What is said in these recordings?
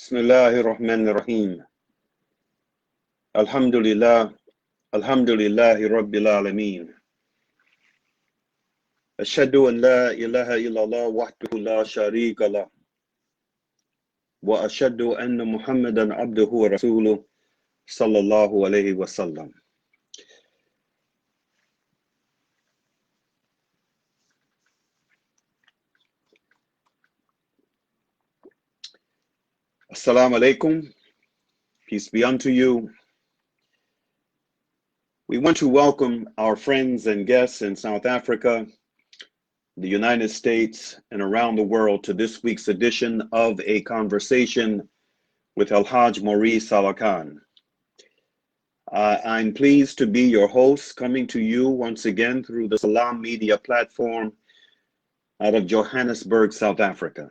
Bismillahir Rahmanir Rahim. Alhamdulillah. Alhamdulillahi Rabbil Alameen. Ashhadu an la ilaha illallah wahdahu la sharika lah. Wa ashhadu anna Muhammadan abduhu wa rasuluh sallallahu alayhi wa sallam. Assalamu alaikum. Peace be unto you. We want to welcome our friends and guests in South Africa, the United States, and around the world to this week's edition of A Conversation with El-Hajj Mauri Saalakhan. I'm pleased to be your host, coming to you once again through the Salam Media platform out of Johannesburg, South Africa.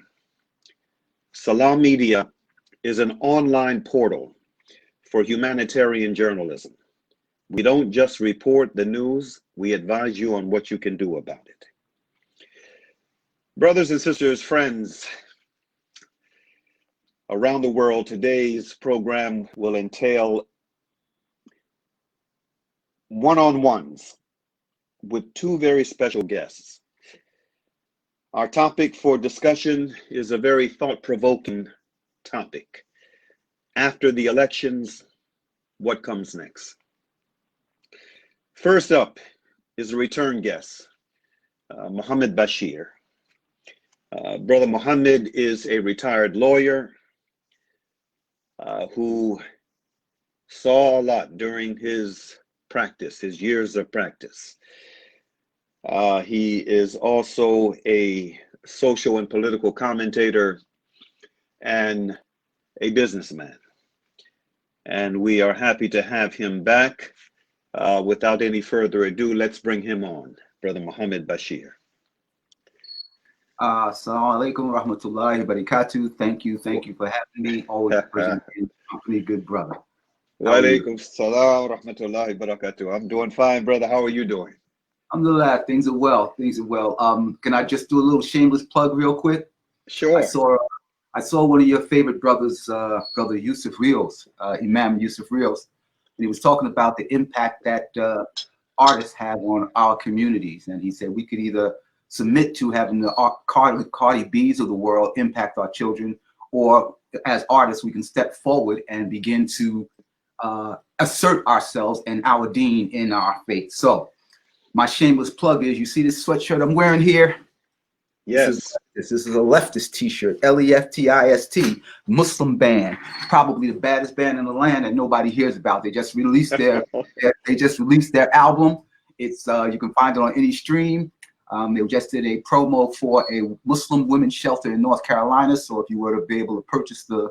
Salam Media is an online portal for humanitarian journalism. We don't just report the news, we advise you on what you can do about it. Brothers and sisters, friends around the world, today's program will entail one-on-ones with two very special guests. Our topic for discussion is a very thought-provoking topic. After the elections, what comes next? First up is a return guest, Muhammad Bashir. Brother Muhammad is a retired lawyer who saw a lot during his practice, his years of practice. He is also a social and political commentator and a businessman. And we are happy to have him back. Without any further ado, let's bring him on, Brother Muhammad Bashir. Assalamu alaikum rahmatullahi wa barakatuh. Thank you for having me. Always a pleasure in company, good brother. Wa alaikum salam rahmatullahi wa barakatuh. I'm doing fine, brother. How are you doing? Alhamdulillah, things are well. Can I just do a little shameless plug real quick? Sure. I saw one of your favorite brothers, Brother Yusuf Rios, Imam Yusuf Rios, and he was talking about the impact that artists have on our communities. And he said we could either submit to having the Cardi B's of the world impact our children, or as artists, we can step forward and begin to assert ourselves and our deen in our faith. So my shameless plug is, you see this sweatshirt I'm wearing here? Yes. This is a leftist t-shirt, L-E-F-T-I-S-T, Muslim band, probably the baddest band in the land that nobody hears about. They just released their album. It's you can find it on any stream. They just did a promo for a Muslim women's shelter in North Carolina. So if you were to be able to purchase the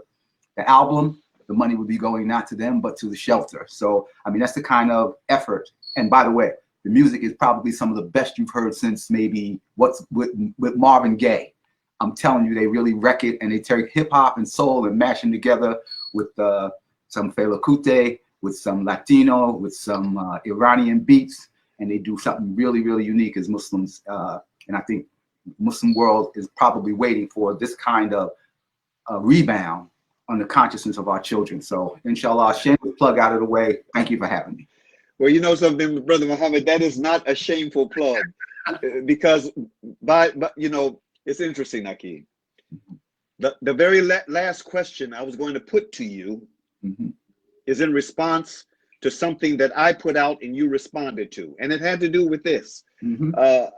album, the money would be going not to them, but to the shelter. So, I mean, that's the kind of effort. And by the way, the music is probably some of the best you've heard since maybe what's with Marvin Gaye. I'm telling you, they really wreck it, and they take hip hop and soul and mash them together with some Fela Kuti, with some Latino, with some Iranian beats, and they do something really, really unique as Muslims. And I think the Muslim world is probably waiting for this kind of rebound on the consciousness of our children. So, inshallah, shameless plug out of the way. Thank you for having me. Well, you know something, Brother Muhammad, that is not a shameful plug, because you know, it's interesting, Aki. The very last question I was going to put to you is in response to something that I put out and you responded to, and it had to do with this. But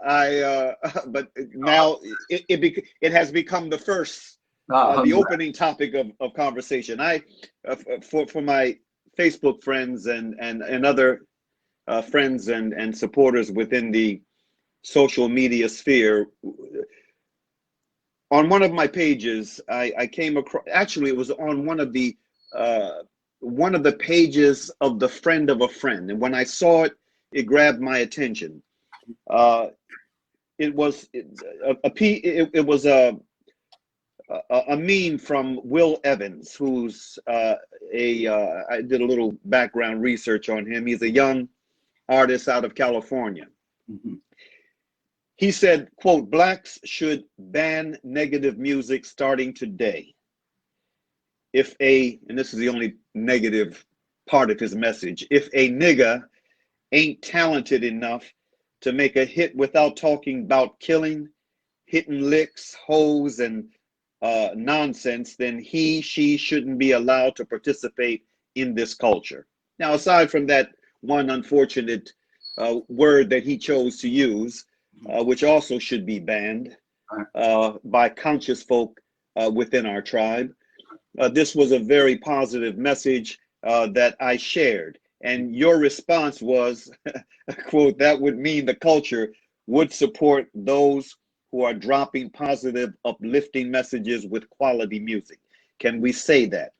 now it has become the first, the opening topic of conversation. For my Facebook friends and other friends and supporters within the social media sphere, on one of my pages, I came across, actually it was on one of the pages of the friend of a friend, and when I saw it, it grabbed my attention. It was a meme from Will Evans, who's I did a little background research on him. He's a young artist out of California. He said, quote, "Blacks should ban negative music starting today. and this is the only negative part of his message, if a nigga ain't talented enough to make a hit without talking about killing, hitting licks, hoes, and nonsense, then she shouldn't be allowed to participate in this culture. Now, aside from that one unfortunate word that he chose to use, which also should be banned by conscious folk within our tribe, this was a very positive message that I shared. And your response was, quote, that would mean the culture would support those who are dropping positive, uplifting messages with quality music. Can we say that?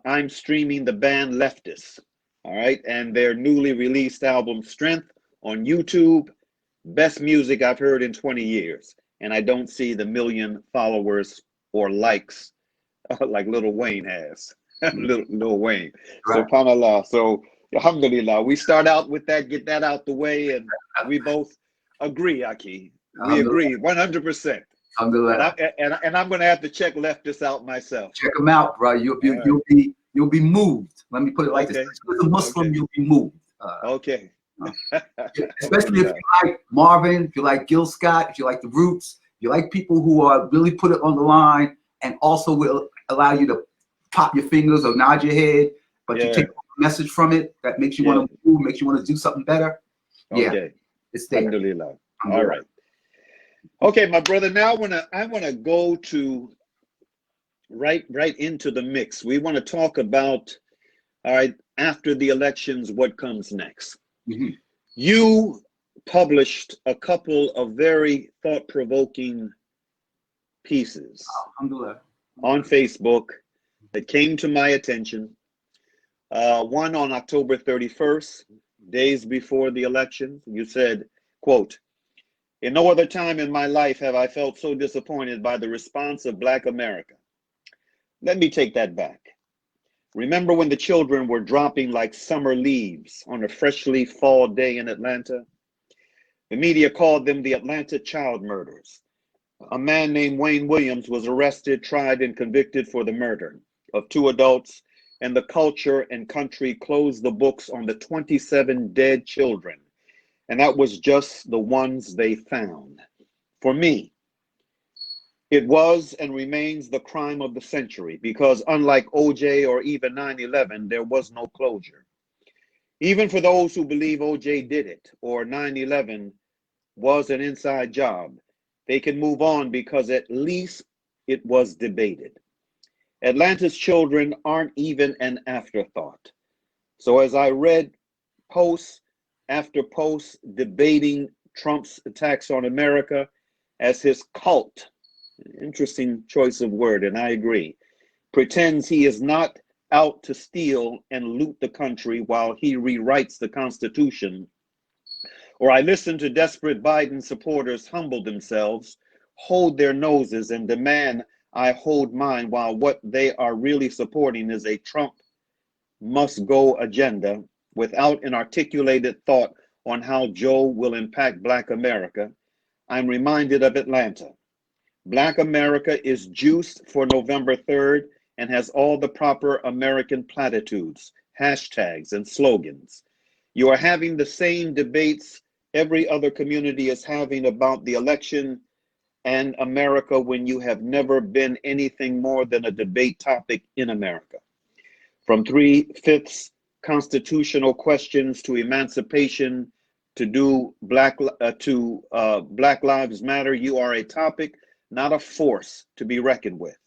I'm streaming the band Leftists, all right, and their newly released album Strength on YouTube. Best music I've heard in 20 years. And I don't see the 1 million followers or likes like Lil Wayne has. Lil Wayne. Right. SubhanAllah. So, alhamdulillah, we start out with that, get that out the way, and we both agree, Aki. We agree 100%. Alhamdulillah. And I'm going to have to check Leftists out myself. Check them out, bro. You'll be moved. Let me put it like this. As a Muslim, you'll be moved. Okay. Especially if you like Marvin, if you like Gil Scott, if you like the Roots, if you like people who are really put it on the line and also will allow you to pop your fingers or nod your head, but you take a message from it that makes you want to move, makes you want to do something better. Okay. It's there. Alhamdulillah. All right. Okay, my brother. Now I wanna go to right into the mix. We want to talk about, all right, after the elections, what comes next. You published a couple of very thought-provoking pieces on Facebook that came to my attention. One on October 31st, days before the election. You said, quote, "In no other time in my life have I felt so disappointed by the response of Black America." Let me take that back. Remember when the children were dropping like summer leaves on a freshly fall day in Atlanta? The media called them the Atlanta child murders. A man named Wayne Williams was arrested, tried, and convicted for the murder of 2 adults, and the culture and country closed the books on the 27 dead children. And that was just the ones they found. For me, it was and remains the crime of the century because unlike OJ or even 9/11, there was no closure. Even for those who believe OJ did it or 9/11 was an inside job, they can move on because at least it was debated. Atlanta's children aren't even an afterthought. So as I read posts after posts debating Trump's attacks on America as his cult, interesting choice of word, and I agree, pretends he is not out to steal and loot the country while he rewrites the Constitution, or I listen to desperate Biden supporters humble themselves, hold their noses, and demand I hold mine while what they are really supporting is a Trump must go agenda without an articulated thought on how Joe will impact Black America, I'm reminded of Atlanta. Black America is juiced for November 3rd and has all the proper American platitudes, hashtags, and slogans. You are having the same debates every other community is having about the election and America when you have never been anything more than a debate topic in America. From 3/5 constitutional questions to emancipation to Black Lives Matter, you are a topic, not a force to be reckoned with.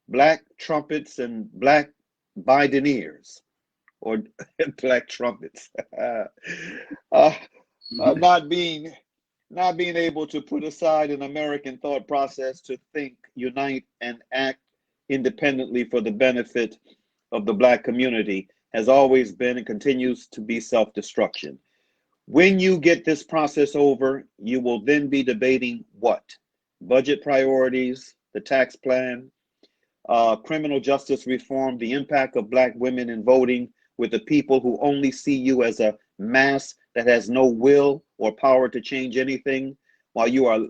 Black trumpets and Black Bideneers, or Black trumpets, not being able to put aside an American thought process to think, unite, and act independently for the benefit of the Black community has always been and continues to be self-destruction. When you get this process over, you will then be debating what? Budget priorities, the tax plan, criminal justice reform, the impact of Black women in voting with the people who only see you as a mass that has no will or power to change anything, while you are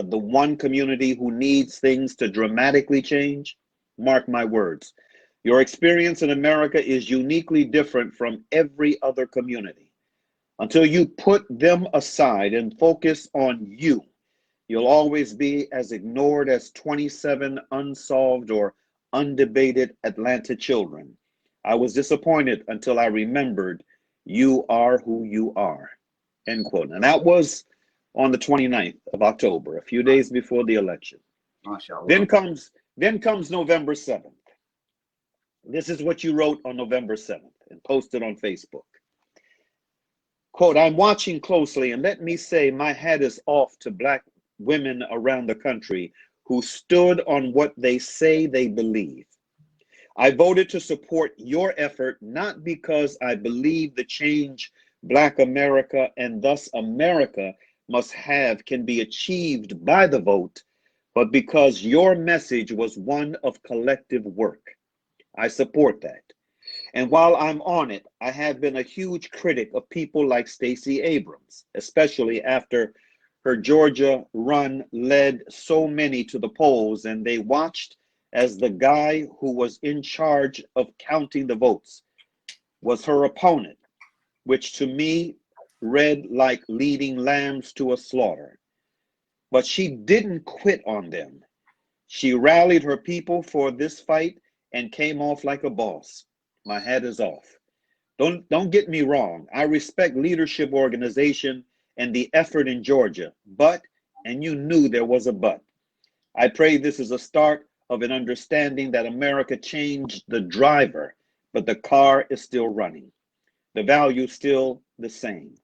the one community who needs things to dramatically change. Mark my words. Your experience in America is uniquely different from every other community. Until you put them aside and focus on you, you'll always be as ignored as 27 unsolved or undebated Atlanta children. I was disappointed until I remembered you are who you are. End quote. And that was on the 29th of October, a few days before the election. MashaAllah. Then comes November 7th. This is what you wrote on November 7th and posted on Facebook. Quote, I'm watching closely, and let me say my hat is off to Black women around the country who stood on what they say they believe. I voted to support your effort, not because I believe the change Black America and thus America must have can be achieved by the vote, but because your message was one of collective work. I support that. And while I'm on it, I have been a huge critic of people like Stacey Abrams, especially after her Georgia run led so many to the polls, and they watched as the guy who was in charge of counting the votes was her opponent, which to me read like leading lambs to a slaughter. But she didn't quit on them. She rallied her people for this fight and came off like a boss. My hat is off. Don't get me wrong. I respect leadership organization and the effort in Georgia, but, and you knew there was a but. I pray this is a start of an understanding that America changed the driver, but the car is still running. The value still the same.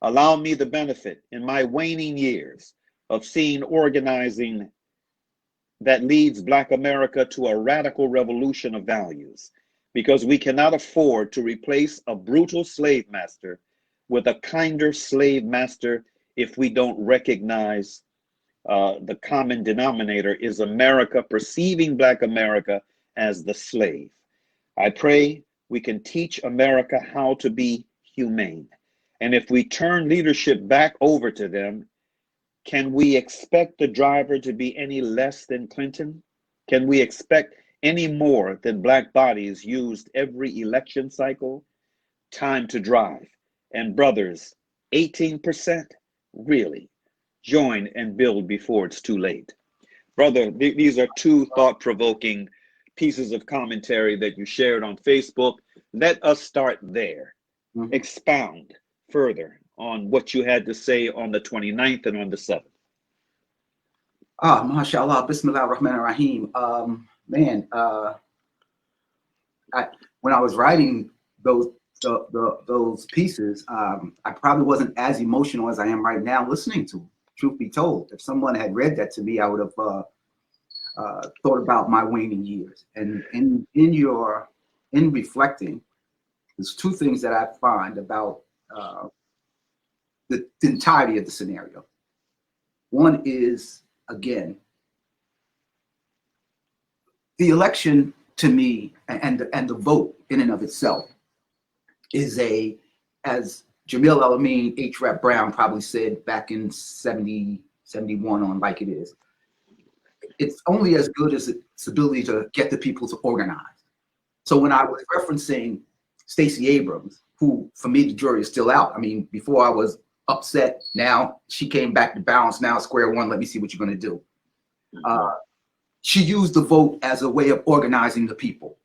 Allow me the benefit in my waning years of seeing organizing that leads Black America to a radical revolution of values, because we cannot afford to replace a brutal slave master with a kinder slave master if we don't recognize the common denominator is America perceiving Black America as the slave. I pray we can teach America how to be humane. And if we turn leadership back over to them, can we expect the driver to be any less than Clinton? Can we expect any more than Black bodies used every election cycle? Time to drive. And brothers, 18%? Really? Join and build before it's too late. Brother, these are two thought-provoking pieces of commentary that you shared on Facebook. Let us start there. Mm-hmm. Expound further on what you had to say on the 29th and on the 7th. MashaAllah, Bismillah ar-Rahman ar-Rahim. When I was writing those pieces, I probably wasn't as emotional as I am right now listening to them. Truth be told, if someone had read that to me, I would have thought about my waning years. And in reflecting, there's two things that I find about the entirety of the scenario. One is, again, the election to me and the vote in and of itself is as Jamil El-Amin, H. Rap Brown probably said back in 70, 71 on Like It Is, it's only as good as its ability to get the people to organize. So when I was referencing Stacey Abrams, who for me the jury is still out. I mean, before I was upset, now she came back to balance, now square one, let me see what you're gonna do. She used the vote as a way of organizing the people.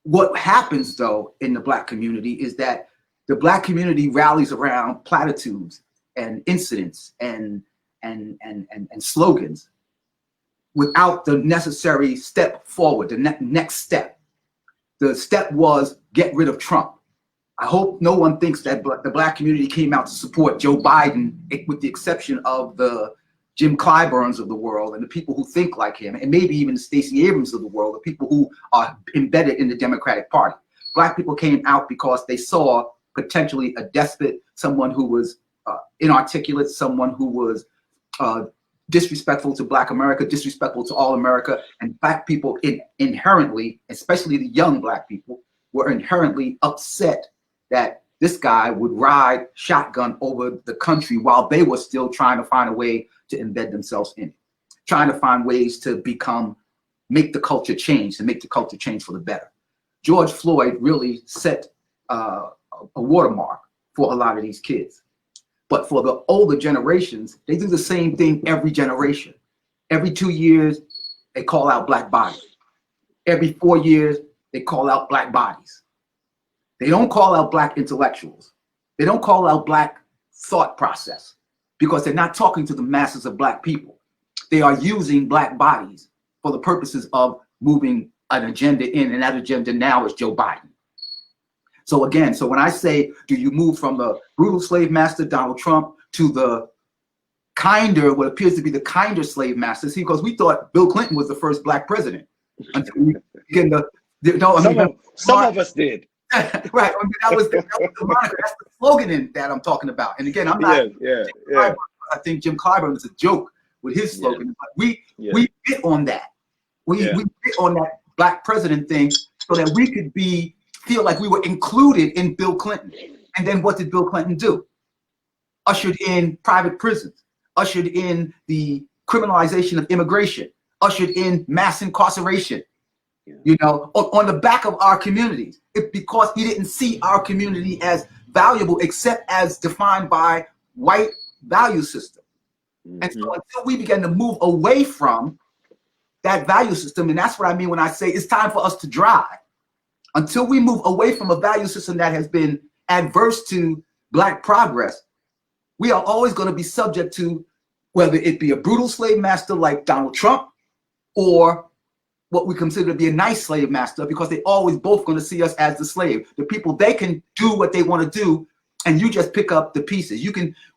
What happens though in the Black community is that the Black community rallies around platitudes and incidents and slogans without the necessary step forward, the next step. The step was get rid of Trump. I hope no one thinks that the Black community came out to support Joe Biden, with the exception of the Jim Clyburns of the world and the people who think like him, and maybe even the Stacey Abrams of the world, the people who are embedded in the Democratic Party. Black people came out because they saw potentially a despot, someone who was inarticulate, someone who was disrespectful to Black America, disrespectful to all America, and Black people inherently, especially the young Black people, were inherently upset that this guy would ride shotgun over the country while they were still trying to find a way to embed themselves in it, trying to find ways to become make the culture change, and make the culture change for the better. George Floyd really set a watermark for a lot of these kids. But for the older generations, they do the same thing every generation. Every 2 years, they call out black bodies. Every 4 years, they call out black bodies. They don't call out black intellectuals. They don't call out black thought process, because they're not talking to the masses of black people. They are using black bodies for the purposes of moving an agenda in, and that agenda now is Joe Biden. So again, so when I say, do you move from the brutal slave master, Donald Trump, to the kinder, what appears to be the kinder slave master? See, because we thought Bill Clinton was the first black president. Until we begin to, some of us did. Right. I mean, that was the moniker. That's the slogan that I'm talking about. And again, I'm not. Yeah. I think Jim Clyburn is a joke with his slogan. But we bit on that. We bit on that black president thing so that we could feel like we were included in Bill Clinton. And then what did Bill Clinton do? Ushered in private prisons, ushered in the criminalization of immigration, ushered in mass incarceration, you know, on the back of our communities, because he didn't see our community as valuable except as defined by white value system. And so until we began to move away from that value system, and that's what I mean when I say it's time for us to drive, until we move away from a value system that has been adverse to black progress, we are always going to be subject to, whether it be a brutal slave master like Donald Trump, or what we consider to be a nice slave master, because they always both going to see us as the slave. The people, they can do what they want to do, and you just pick up the pieces.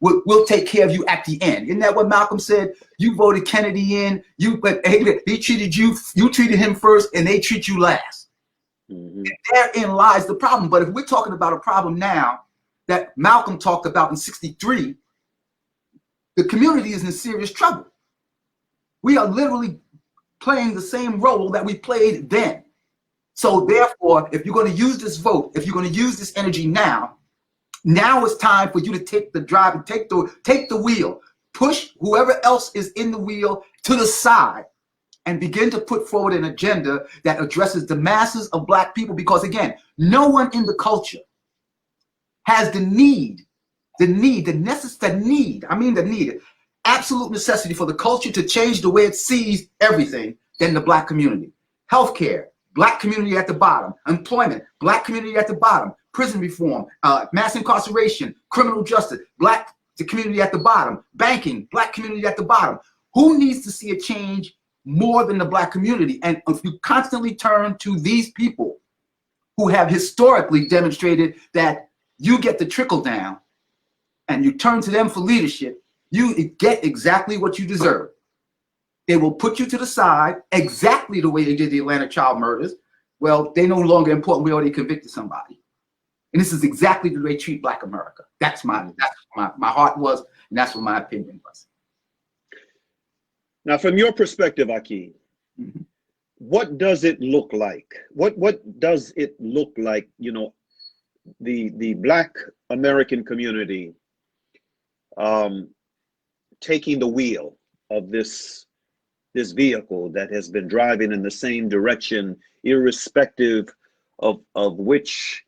We'll take care of you at the end. Isn't that what Malcolm said? You voted Kennedy in, but he treated you treated him first, and they treat you last. And therein lies the problem. But if we're talking about a problem now that Malcolm talked about in '63, the community is in serious trouble. We are literally playing the same role that we played then. So therefore, if you're going to use this vote, if you're going to use this energy now it's time for you to take the drive and take the wheel, push whoever else is in the wheel to the side, and begin to put forward an agenda that addresses the masses of black people. Because again, no one in the culture has the absolute necessity for the culture to change the way it sees everything than the black community. Healthcare, black community at the bottom. Employment, black community at the bottom. Prison reform, mass incarceration, criminal justice, black community at the bottom. Banking, black community at the bottom. Who needs to see a change more than the black community? And if you constantly turn to these people who have historically demonstrated that you get the trickle down, and you turn to them for leadership, you get exactly what you deserve. They will put you to the side exactly the way they did the Atlanta child murders. Well, they're no longer important. We already convicted somebody. And this is exactly the way they treat Black America. That's my heart was, and that's what my opinion was. Now, from your perspective, Akeem, what does it look like? What does it look like, you know, the Black American community taking the wheel of this vehicle that has been driving in the same direction, irrespective of which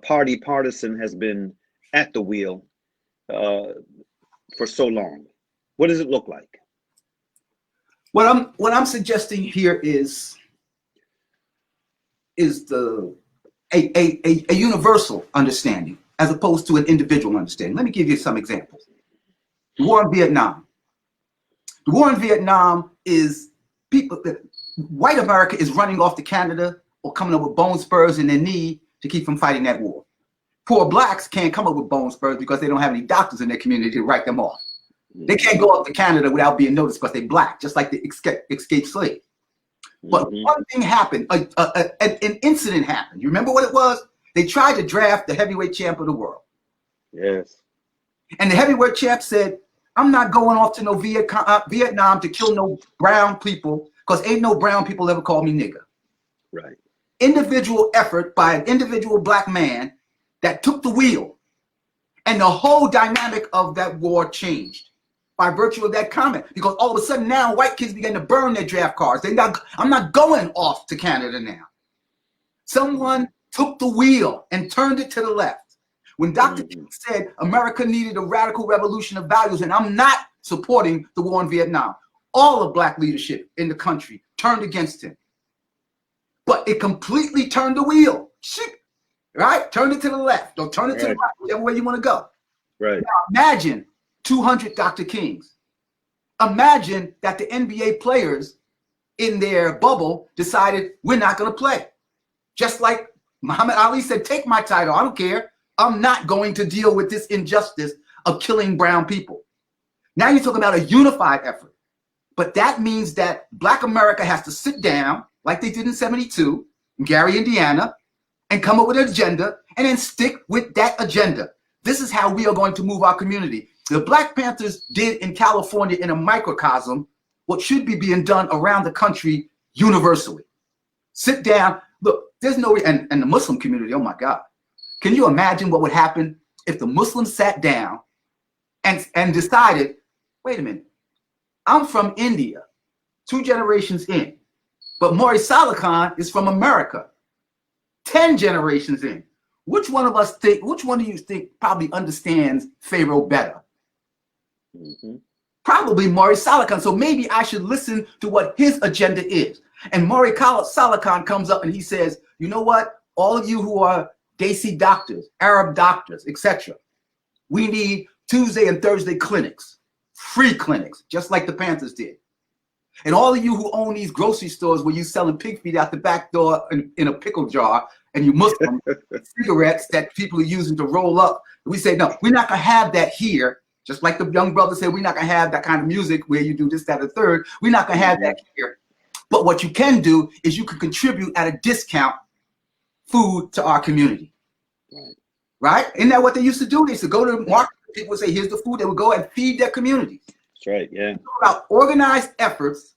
partisan has been at the wheel for so long? What does it look like? What I'm suggesting here is a universal understanding as opposed to an individual understanding. Let me give you some examples. The war in Vietnam. The war in Vietnam is white America is running off to Canada or coming up with bone spurs in their knee to keep from fighting that war. Poor blacks can't come up with bone spurs because they don't have any doctors in their community to write them off. They can't go up to Canada without being noticed because they're black, just like the escaped slave. But one thing happened, an incident happened. You remember what it was? They tried to draft the heavyweight champ of the world. Yes. And the heavyweight champ said, I'm not going off to no Vietnam to kill no brown people, because ain't no brown people ever called me nigger. Right. Individual effort by an individual black man that took the wheel, and the whole dynamic of that war changed. by virtue of that comment, because all of a sudden now white kids began to burn their draft cards. I'm not going off to Canada now. Someone took the wheel and turned it to the left. When Dr. King said America needed a radical revolution of values, and I'm not supporting the war in Vietnam, all of black leadership in the country turned against him. But it completely turned the wheel. Right? Turned it to the left or turn it to the right, whichever way you want to go. Right. Now imagine 200 Dr. Kings. Imagine that the NBA players in their bubble decided we're not going to play. Just like Muhammad Ali said, take my title. I don't care. I'm not going to deal with this injustice of killing brown people. Now you're talking about a unified effort. But that means that Black America has to sit down like they did in '72 in Gary, Indiana, and come up with an agenda and then stick with that agenda. This is how we are going to move our community. The Black Panthers did in California in a microcosm what should be being done around the country universally. Sit down. Look, there's no, and the Muslim community, oh my God. Can you imagine what would happen if the Muslims sat down and decided, wait a minute, I'm from India, 2 generations in, but Mauri Saalakhan is from America, 10 generations in. Which one do you think probably understands Pharaoh better? Probably Mauri Saalakhan. So maybe I should listen to what his agenda is. And Mauri Saalakhan comes up and he says, you know what? All of you who are Desi doctors, Arab doctors, etc., we need Tuesday and Thursday clinics, free clinics, just like the Panthers did. And all of you who own these grocery stores where you're selling pig feet out the back door in a pickle jar, and you Muslim cigarettes that people are using to roll up, we say, no, we're not going to have that here. Just like the young brother said, we're not going to have that kind of music where you do this, that, or third. We're not going to have that here. But what you can do is you can contribute at a discount food to our community. Right? Isn't that what they used to do? They used to go to the market. People would say, here's the food. They would go and feed their communities. That's right, yeah. It's about organized efforts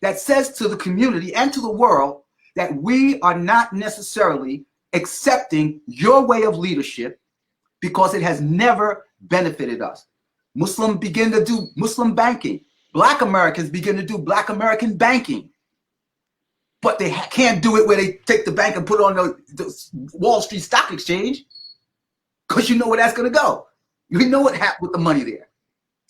that says to the community and to the world that we are not necessarily accepting your way of leadership because it has never benefited us. Muslims begin to do Muslim banking. Black Americans begin to do Black American banking. But they can't do it where they take the bank and put it on the Wall Street Stock Exchange, because you know where that's going to go. You know what happened with the money there.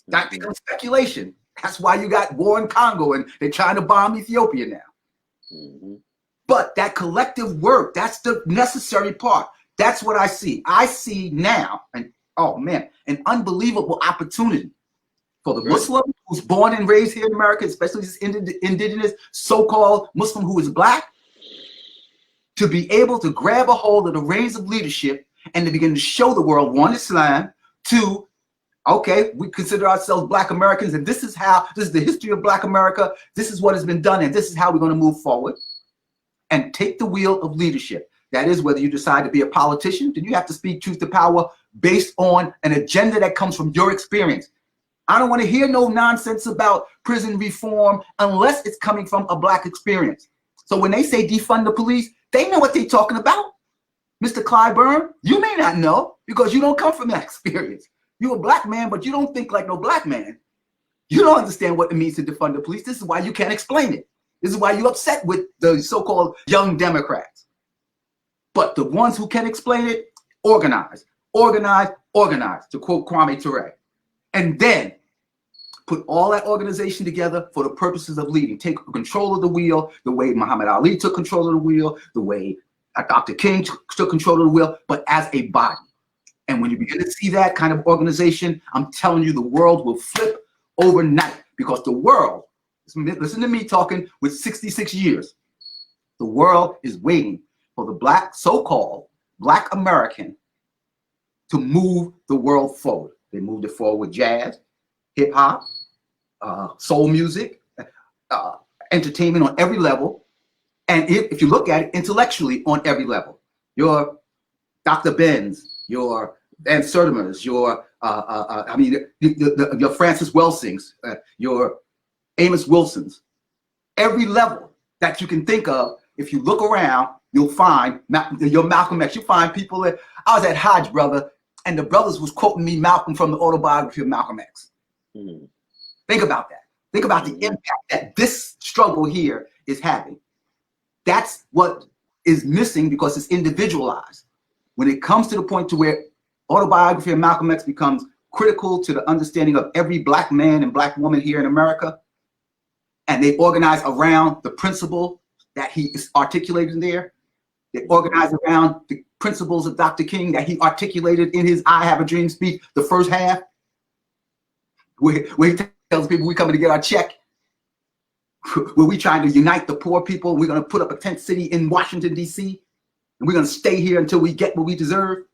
That becomes speculation. That's why you got war in Congo and they're trying to bomb Ethiopia now. But that collective work, that's the necessary part. That's what I see. I see now, and oh man, an unbelievable opportunity for the Muslim who's born and raised here in America, especially this indigenous so-called Muslim who is Black, to be able to grab a hold of the reins of leadership and to begin to show the world, 1, Islam, 2, okay, we consider ourselves Black Americans, and this is the history of Black America, this is what has been done, and this is how we're going to move forward, and take the wheel of leadership. That is, whether you decide to be a politician, then you have to speak truth to power based on an agenda that comes from your experience. I don't want to hear no nonsense about prison reform unless it's coming from a Black experience. So when they say defund the police, they know what they're talking about. Mr. Clyburn, you may not know because you don't come from that experience. You're a Black man, but you don't think like no Black man. You don't understand what it means to defund the police. This is why you can't explain it. This is why you're upset with the so-called young Democrats. But the ones who can explain it, organize, organize, organize, to quote Kwame Ture. And then put all that organization together for the purposes of leading. Take control of the wheel, the way Muhammad Ali took control of the wheel, the way Dr. King took control of the wheel, but as a body. And when you begin to see that kind of organization, I'm telling you, the world will flip overnight, because the world, listen to me talking with 66 years, the world is waiting for the Black, so-called Black American to move the world forward. They moved it forward with jazz, hip hop, soul music, entertainment on every level. And if you look at it intellectually on every level, your Dr. Benz, your Van Sertimers, your your Francis Welsings, your Amos Wilsons, every level that you can think of. If you look around, you'll find your Malcolm X. You find people that I was at Hajj, brother, and the brothers was quoting me Malcolm from the autobiography of Malcolm X. Think about that. Think about the impact that this struggle here is having. That's what is missing because it's individualized. When it comes to the point to where autobiography of Malcolm X becomes critical to the understanding of every black man and black woman here in America, and they organize around the principle that he is articulating there, they organize around the principles of Dr. King that he articulated in his I Have a Dream speech, the first half, where he tells people we coming to get our check, where we trying to unite the poor people. We're going to put up a tent city in Washington, D.C., and we're going to stay here until we get what we deserve.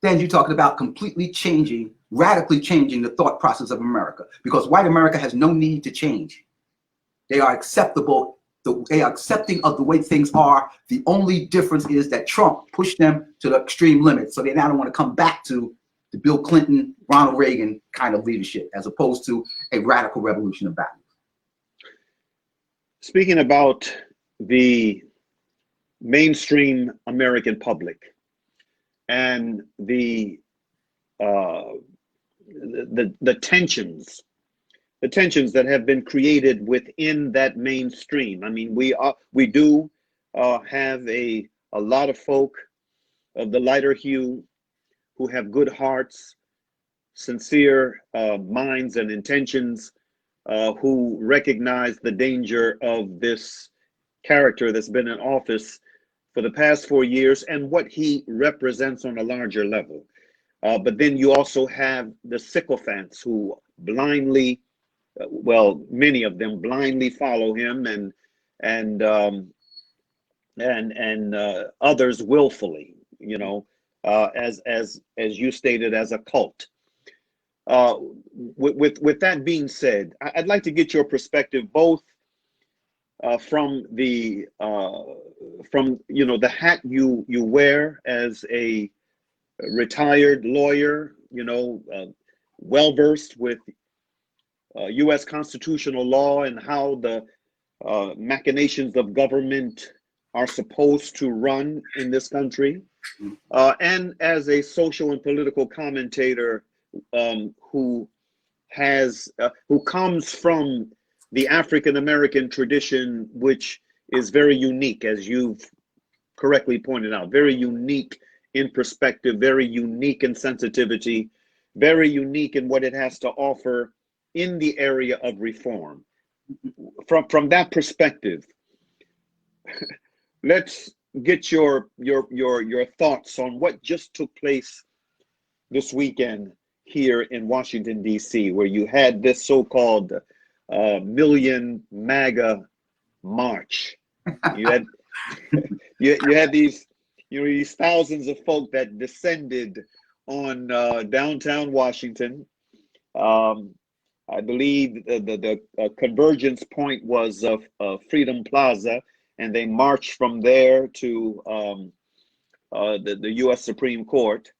Then you're talking about completely changing, radically changing the thought process of America, because white America has no need to change. They are acceptable. They are accepting of the way things are. The only difference is that Trump pushed them to the extreme limit. So they now don't want to come back to the Bill Clinton, Ronald Reagan kind of leadership, as opposed to a radical revolution of values. Speaking about the mainstream American public and the tensions that have been created within that mainstream. I mean, we do have a lot of folk of the lighter hue who have good hearts, sincere minds and intentions, who recognize the danger of this character that's been in office for the past 4 years and what he represents on a larger level. But then you also have the sycophants who blindly, well, many of them blindly follow him, and others willfully, you know, as you stated, as a cult. With that being said, I'd like to get your perspective, both from the the hat you wear as a retired lawyer, well versed with U.S. constitutional law and how the machinations of government are supposed to run in this country, and as a social and political commentator who comes from the African American tradition, which is very unique, as you've correctly pointed out, very unique in perspective, very unique in sensitivity, very unique in what it has to offer in the area of reform. From that perspective, let's get your thoughts on what just took place this weekend here in Washington, D.C., where you had this so-called Million MAGA march. You had you had these thousands of folk that descended on downtown Washington. I believe the convergence point was Freedom Plaza, and they marched from there to the U.S. Supreme Court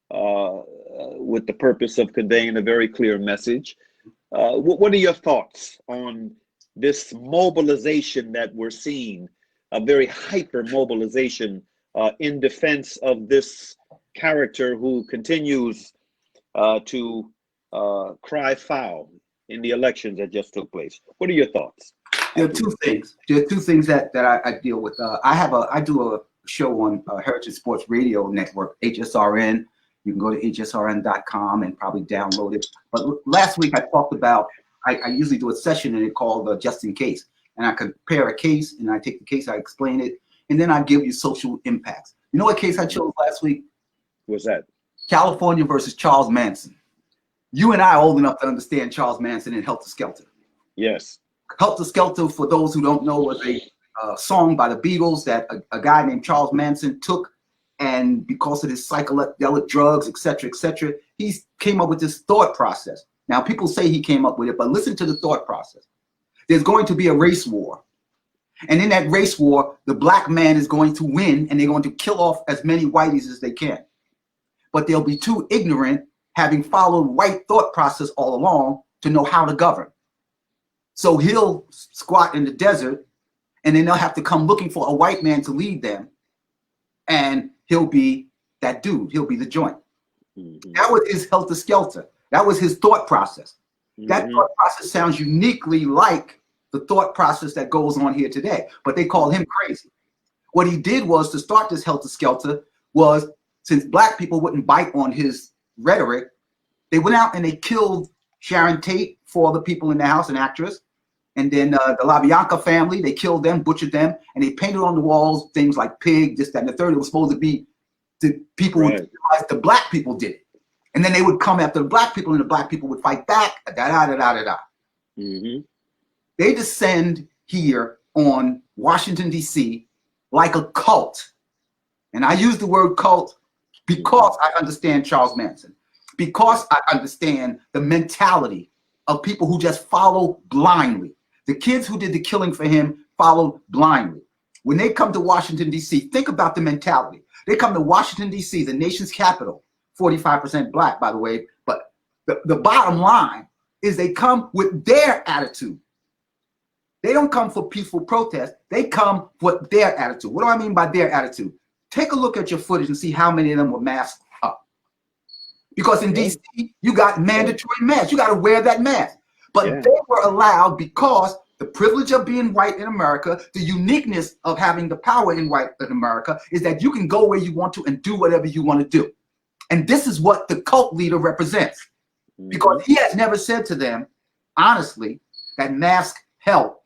with the purpose of conveying a very clear message. What are your thoughts on this mobilization that we're seeing, a very hyper mobilization in defense of this character who continues to cry foul in the elections that just took place? What are your thoughts? There are two things. There are two things that I deal with. I do a show on Heritage Sports Radio Network, HSRN. You can go to hsrn.com and probably download it. But last week I talked about, I usually do a session in it called Just in Case. And I compare a case, and I take the case, I explain it, and then I give you social impacts. You know what case I chose last week? What's that? California versus Charles Manson. You and I are old enough to understand Charles Manson and Helter Skelter. Yes. Helter Skelter, for those who don't know, was a song by the Beatles that a guy named Charles Manson took, and because of his psychedelic drugs, et cetera, he came up with this thought process. Now, people say he came up with it, but listen to the thought process. There's going to be a race war. And in that race war, the black man is going to win, and they're going to kill off as many whiteys as they can. But they'll be too ignorant, having followed white thought process all along, to know how to govern. So he'll squat in the desert, and then they'll have to come looking for a white man to lead them. And he'll be that dude. He'll be the joint. Mm-hmm. That was his Helter Skelter. That was his thought process. That thought process sounds uniquely like the thought process that goes on here today, but they call him crazy. What he did was, to start this helter-skelter, was, since black people wouldn't bite on his rhetoric, they went out and they killed Sharon Tate, for the people in the house, an actress. And then the LaBianca family, they killed them, butchered them, and they painted on the walls things like pig, this, that, and the third. It was supposed to be the people who realized the black people did it. And then they would come after the black people, and the black people would fight back, da-da-da-da-da-da. They descend here on Washington, D.C. like a cult. And I use the word cult because I understand Charles Manson, because I understand the mentality of people who just follow blindly. The kids who did the killing for him followed blindly. When they come to Washington, D.C., think about the mentality. They come to Washington, D.C., the nation's capital, 45% black, by the way, but the bottom line is they come with their attitude. They don't come for peaceful protest. They come for their attitude. What do I mean by their attitude? Take a look at your footage and see how many of them were masked up. Because in DC, you got mandatory masks. You got to wear that mask. But they were allowed, because the privilege of being white in America, the uniqueness of having the power in white in America, is that you can go where you want to and do whatever you want to do. And this is what the cult leader represents. Because he has never said to them, honestly, that masks help.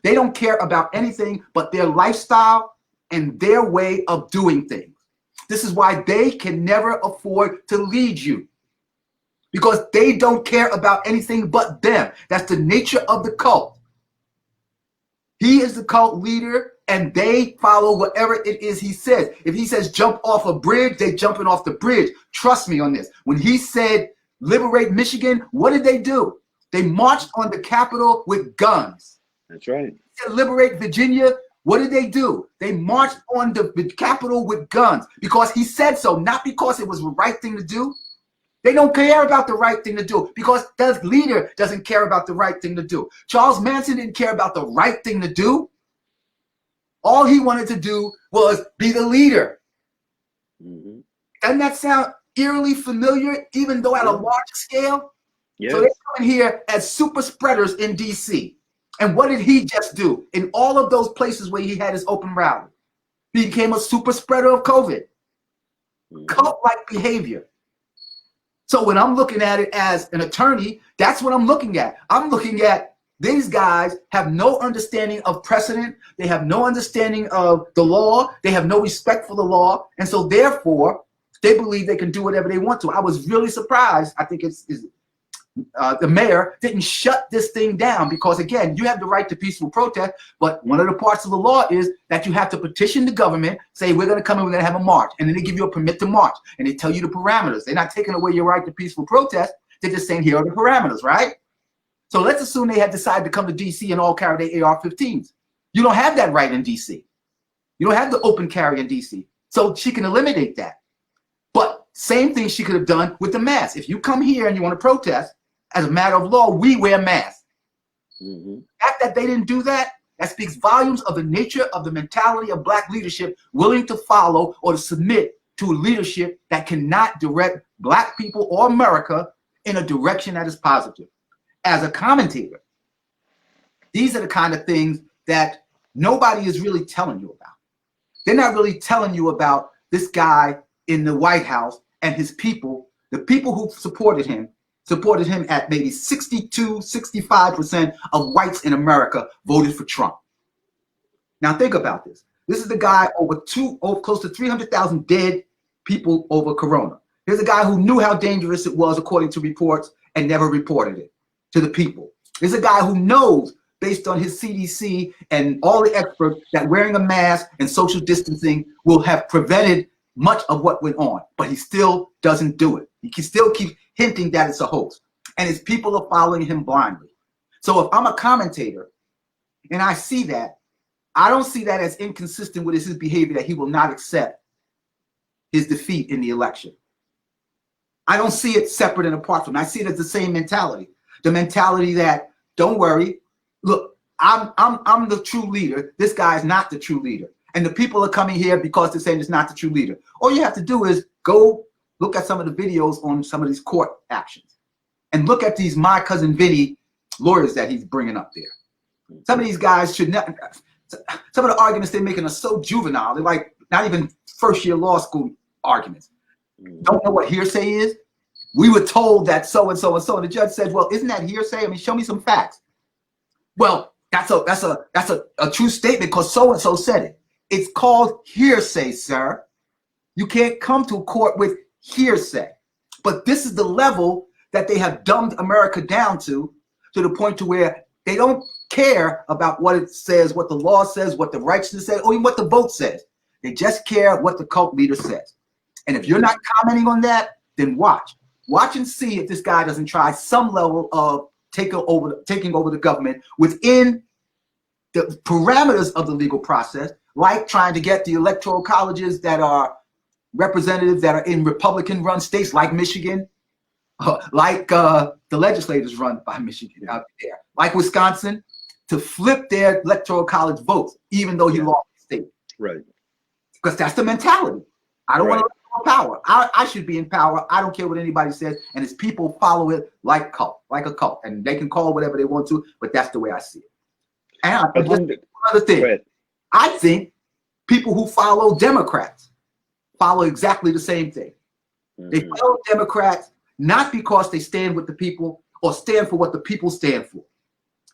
They don't care about anything but their lifestyle and their way of doing things. This is why they can never afford to lead you, because they don't care about anything but them. That's the nature of the cult. He is the cult leader, and they follow whatever it is he says. If he says jump off a bridge, they jumping off the bridge. Trust me on this. When he said liberate Michigan, what did they do? They marched on the Capitol with guns. That's right. He said liberate Virginia. What did they do? They marched on the Capitol with guns because he said so, not because it was the right thing to do. They don't care about the right thing to do because the leader doesn't care about the right thing to do. Charles Manson didn't care about the right thing to do. All he wanted to do was be the leader. Doesn't that sound eerily familiar, even though at a large scale? So they come in here as super spreaders in DC. And what did he just do in all of those places where he had his open rally? He became a super spreader of COVID. Cult-like behavior. So when I'm looking at it as an attorney, that's what I'm looking at. I'm looking at these guys have no understanding of precedent. They have no understanding of the law. They have no respect for the law. And so therefore, they believe they can do whatever they want to. I was really surprised. I think the mayor didn't shut this thing down because, again, you have the right to peaceful protest, but one of the parts of the law is that you have to petition the government, say we're going to come and we're going to have a march, and then they give you a permit to march, and they tell you the parameters. They're not taking away your right to peaceful protest. They're just saying here are the parameters, right? So let's assume they had decided to come to DC and all carry their AR-15s. You don't have that right in DC. You don't have the open carry in DC. So she can eliminate that. But same thing she could have done with the mask. If you come here and you want to protest, as a matter of law, we wear masks. The fact that they didn't do that, that speaks volumes of the nature of the mentality of black leadership willing to follow or to submit to a leadership that cannot direct black people or America in a direction that is positive. As a commentator, these are the kind of things that nobody is really telling you about. They're not really telling you about this guy in the White House and his people, the people who supported him at maybe 62, 65% of whites in America voted for Trump. Now think about this. This is the guy over close to 300,000 dead people over Corona. Here's a guy who knew how dangerous it was according to reports and never reported it to the people. Here's a guy who knows, based on his CDC and all the experts, that wearing a mask and social distancing will have prevented much of what went on, but he still doesn't do it. He can still keep hinting that it's a hoax, and his people are following him blindly. So if I'm a commentator and I see that, I don't see that as inconsistent with his behavior that he will not accept his defeat in the election. I don't see it separate and apart from it. I see it as the same mentality. The mentality that, don't worry, look, I'm the true leader. This guy is not the true leader. And the people are coming here because they're saying it's not the true leader. All you have to do is go look at some of the videos on some of these court actions And look at these My Cousin Vinny lawyers that he's bringing up there. Some of these guys should not, some of the arguments they're making are so juvenile. They're like not even first-year law school arguments. Don't know what hearsay is? We were told that so-and-so and so. And the judge said, well, isn't that hearsay? I mean, show me some facts. Well, that's a true statement because so-and-so said it. It's called hearsay, sir. You can't come to court with hearsay. But this is the level that they have dumbed America down to the point to where they don't care about what it says, what the law says, what the righteousness says, or even what the vote says. They just care what the cult leader says. And if you're not commenting on that, then watch. Watch and see if this guy doesn't try some level of taking over the government within the parameters of the legal process, like trying to get the electoral colleges that are representatives that are in Republican-run states like Michigan, like the legislators run by Michigan out there, like Wisconsin, to flip their electoral college votes, even though he lost the state. Right. Because that's the mentality. I don't want to power. I should be in power. I don't care what anybody says, and his people follow it like a cult, and they can call it whatever they want to, but that's the way I see it. And another thing, I think people who follow Democrats follow exactly the same thing. They follow Democrats not because they stand with the people or stand for what the people stand for.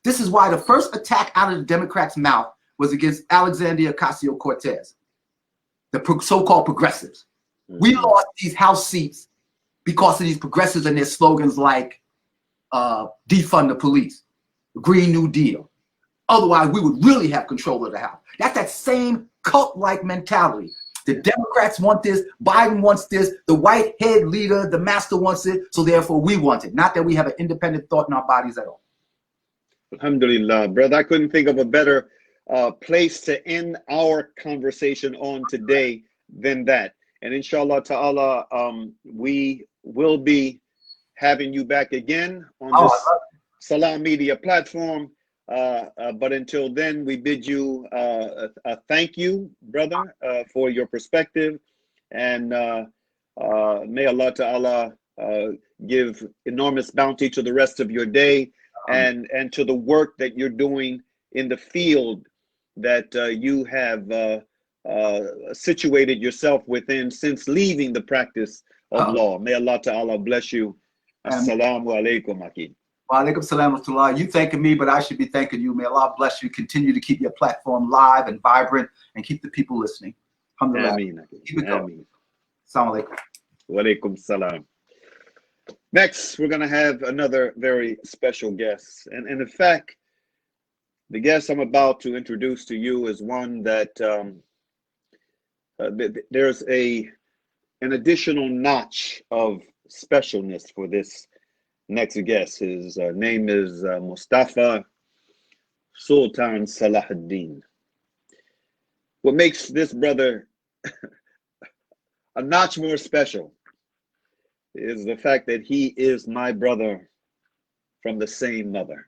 This is why the first attack out of the Democrats' mouth was against Alexandria Ocasio-Cortez, the so-called progressives. We lost these House seats because of these progressives and their slogans like defund the police, Green New Deal. Otherwise, we would really have control of the House. That's that same cult-like mentality. The Democrats want this, Biden wants this, the white head leader, the master wants it, so therefore we want it. Not that we have an independent thought in our bodies at all. Alhamdulillah, brother. I couldn't think of a better place to end our conversation on today than that. And inshallah ta'ala, we will be having you back again on this Salam Media platform. But until then, we bid you a thank you, brother, for your perspective. And may Allah ta'ala give enormous bounty to the rest of your day and to the work that you're doing in the field that you have situated yourself within since leaving the practice of law. May Allah ta'ala bless you. Assalamu alaikum, Akid. Wa alaikum salam wa rahmatullah. You thanking me, but I should be thanking you. May Allah bless you. Continue to keep your platform live and vibrant and keep the people listening. Alhamdulillah. Ameen. Keep it going. Assalamu alaikum. Wa alaikum salam. Next, we're going to have another very special guest. And in fact, the guest I'm about to introduce to you is one that there's an additional notch of specialness for this next guest. His name is Mustafa Salahuddin. What makes this brother a notch more special is the fact that he is my brother from the same mother.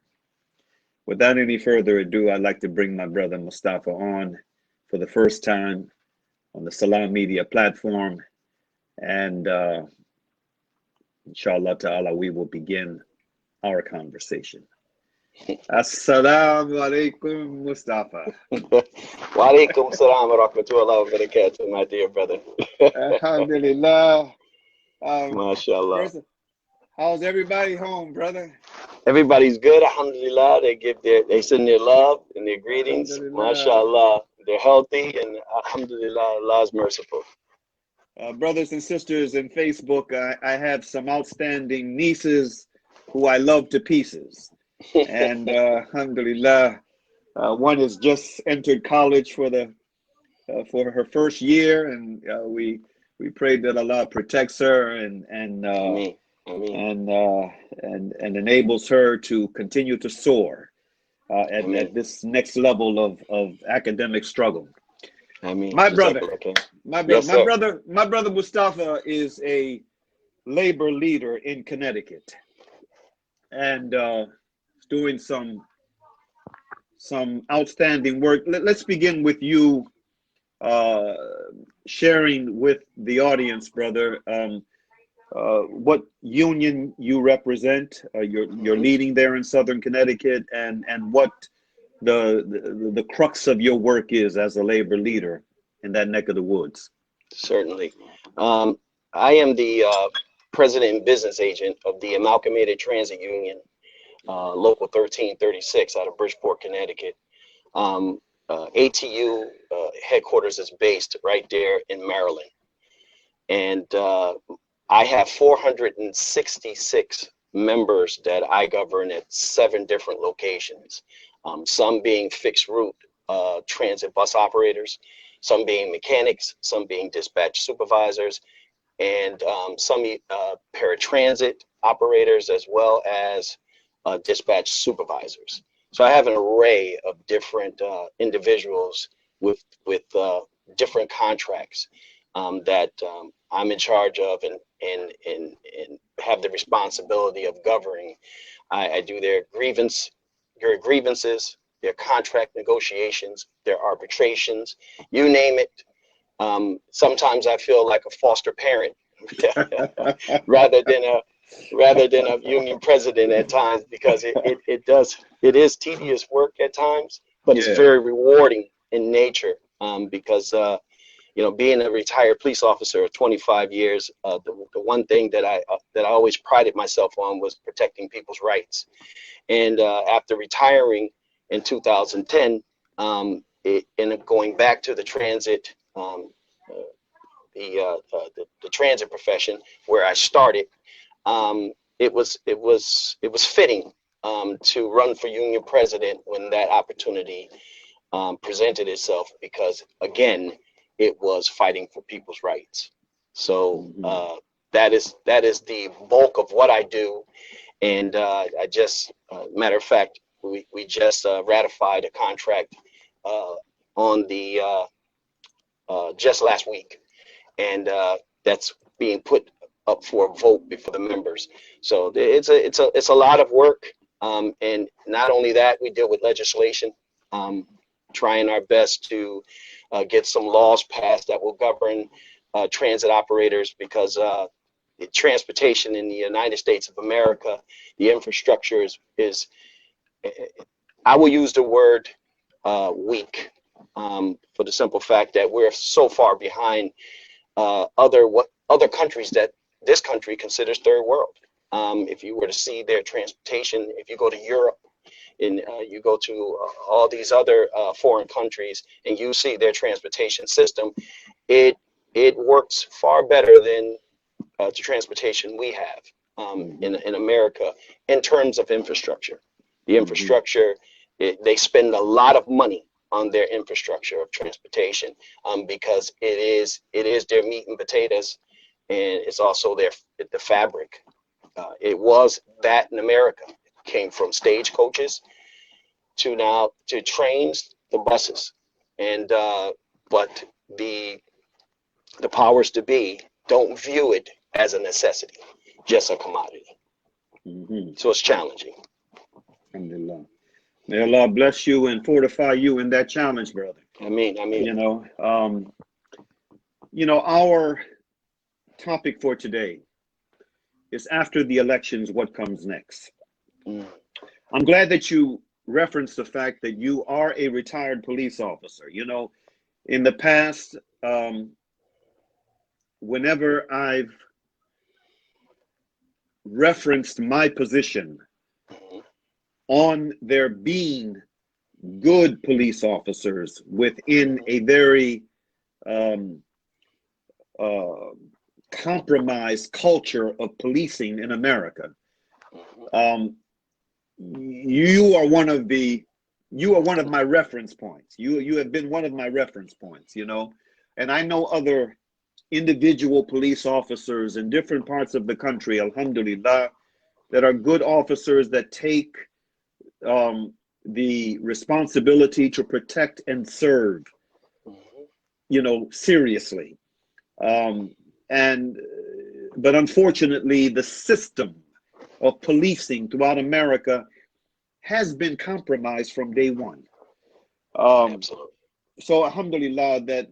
Without any further ado, I'd like to bring my brother Mustafa on for the first time on the Salam Media platform. And inshallah ta'ala, we will begin our conversation. Assalamu alaikum, Mustafa. Wa alaikum salam wa rahmatullahi wa barakatuh, my dear brother. Alhamdulillah. MashaAllah. How's everybody home, brother? Everybody's good, alhamdulillah. They send their love and their greetings. MashaAllah. They're healthy and alhamdulillah, Allah's merciful. Brothers and sisters in Facebook, I have some outstanding nieces who I love to pieces. And alhamdulillah, one has just entered college for her first year, and we pray that Allah protects her and enables her to continue to soar at this next level of academic struggle. My brother Mustafa is a labor leader in Connecticut, and doing some outstanding work. Let's begin with you sharing with the audience, brother, what union you represent. You're leading there in Southern Connecticut, and what the crux of your work is as a labor leader in that neck of the woods. Certainly. I am the president and business agent of the Amalgamated Transit Union, Local 1336 out of Bridgeport, Connecticut. ATU headquarters is based right there in Maryland. And I have 466 members that I govern at 7 different locations, some being fixed route transit bus operators, some being mechanics, some being dispatch supervisors, and some paratransit operators, as well as dispatch supervisors. So I have an array of different individuals with different contracts that I'm in charge of and have the responsibility of governing. I do their grievances, their contract negotiations, their arbitrations, you name it. Sometimes I feel like a foster parent rather than a union president at times, because it is tedious work at times, but it's very rewarding in nature, because being a retired police officer of 25 years, the one thing that I always prided myself on was protecting people's rights. And after retiring in 2010, and going back to the transit, the transit profession where I started, it was fitting to run for union president when that opportunity presented itself, because again, it was fighting for people's rights. So that is the bulk of what I do. And I just, matter of fact, we just ratified a contract on the just last week, and that's being put up for a vote before the members. So it's a lot of work, and not only that, we deal with legislation, trying our best to get some laws passed that will govern transit operators, because transportation in the United States of America, the infrastructure is I will use the word weak, for the simple fact that we're so far behind other countries that this country considers third world. If you were to see their transportation, if you go to Europe and you go to all these other foreign countries and you see their transportation system, it works far better than the transportation we have in America in terms of infrastructure. The infrastructure, they spend a lot of money on their infrastructure of transportation, because it is their meat and potatoes, and it's also the fabric. It was that in America. It came from stagecoaches to trains, the buses, and but the powers to be don't view it as a necessity, just a commodity. So it's challenging. Alhamdulillah. May Allah bless you and fortify you in that challenge, brother. I mean. Our topic for today is, after the elections, what comes next? I'm glad that you referenced the fact that you are a retired police officer. In the past, whenever I've referenced my position on there being good police officers within a very compromised culture of policing in America, you are one of my reference points. You have been one of my reference points, and I know other individual police officers in different parts of the country, alhamdulillah, that are good officers that take the responsibility to protect and serve, seriously. But unfortunately, the system of policing throughout America has been compromised from day one. Absolutely. So alhamdulillah that,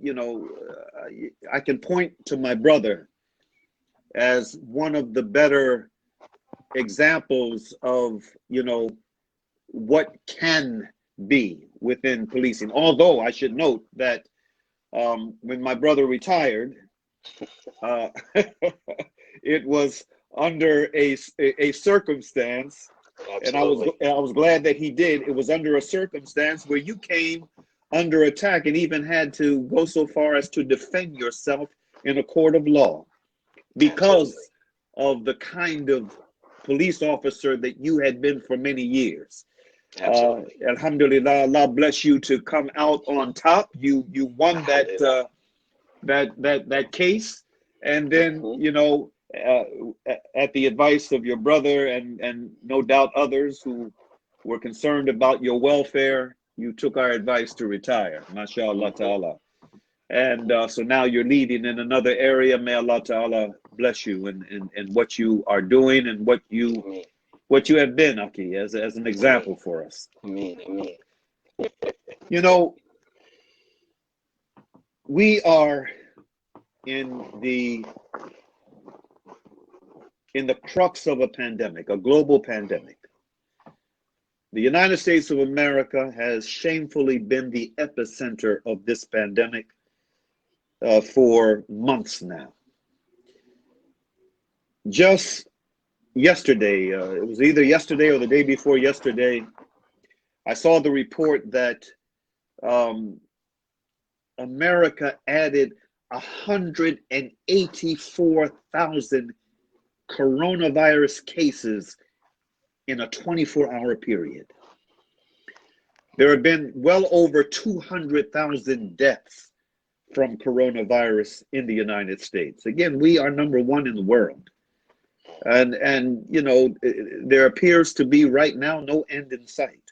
I can point to my brother as one of the better examples of, you know, what can be within policing. Although I should note that when my brother retired, it was under a circumstance, Absolutely. and I was glad that he did. It was under a circumstance where you came under attack and even had to go so far as to defend yourself in a court of law because of the kind of police officer that you had been for many years. Alhamdulillah, Allah bless you to come out on top. You won that that case, and then you know, at the advice of your brother and no doubt others who were concerned about your welfare, you took our advice to retire. MashaAllah ta'ala. And so now you're leading in another area. May Allah ta'ala bless you in what you are doing and what you have been, Aki, as an example for us. Ameen. You know, we are in the crux of a pandemic, a global pandemic. The United States of America has shamefully been the epicenter of this pandemic for months now. Just yesterday, it was either yesterday or the day before yesterday, I saw the report that America added 184,000 coronavirus cases in a 24-hour period. There have been well over 200,000 deaths from coronavirus in the United States. Again, we are #1 in the world. And you know, there appears to be right now no end in sight.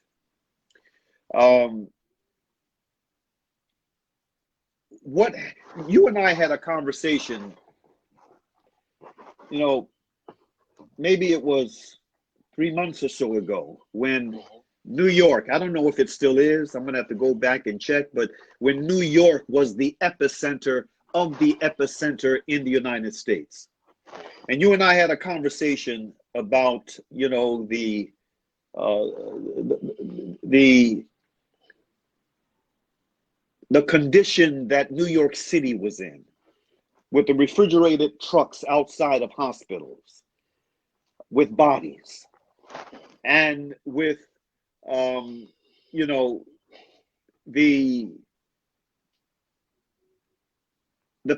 What you and I had a conversation, you know, maybe it was 3 months or so ago when New York, I don't know if it still is, I'm gonna have to go back and check, but when New York was the epicenter of the epicenter in the United States. And you and I had a conversation about, you know, the condition that New York City was in, with the refrigerated trucks outside of hospitals, with bodies, and with, you know, the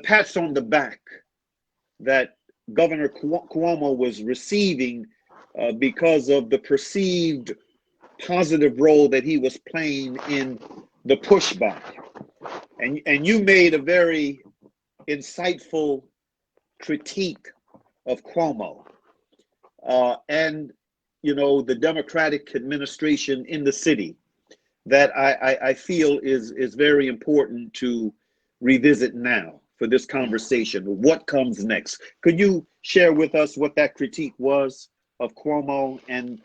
pats on the back that Governor Cuomo was receiving because of the perceived positive role that he was playing in the pushback. And you made a very insightful critique of Cuomo and, you know, the Democratic administration in the city that I feel is very important to revisit now for this conversation. What comes next? Could you share with us what that critique was of Cuomo and,